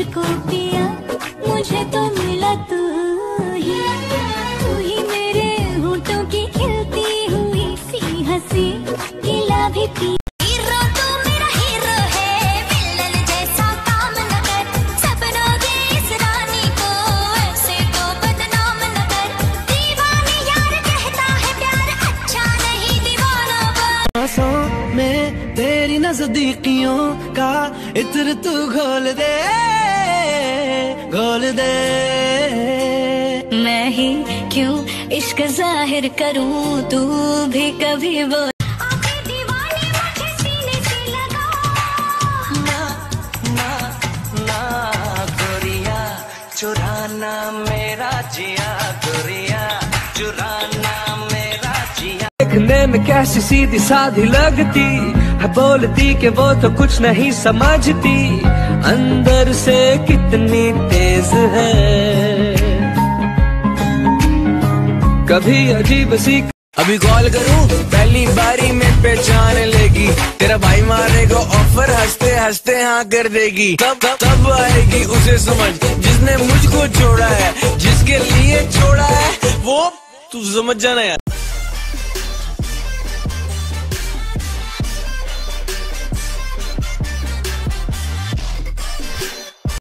मुझको पिया, मुझे तो मिला तू ही मेरे होठों की खिलती हुई सी हंसी गिला भी पी। में तेरी नजदीकियों का इत्र तू घोल दे, घोल दे। मैं ही क्यों इश्क जाहिर करूं, तू भी कभी बोल। चुराना मेरा जिया, गोरिया चुराना मेरा जिया। देखने में कैसी सीधी साधी लगती है, बोलती कि वो तो कुछ नहीं समझती, अंदर से कितनी तेज है। कभी अजीब सी अभी कॉल करूं, पहली बारी में पहचान लेगी, तेरा भाई मारेगा ऑफर, हंसते हंसते हाँ कर देगी। तब आएगी उसे समझ, जिसने मुझको छोड़ा है, जिसके लिए छोड़ा है वो तू समझ जाना यार।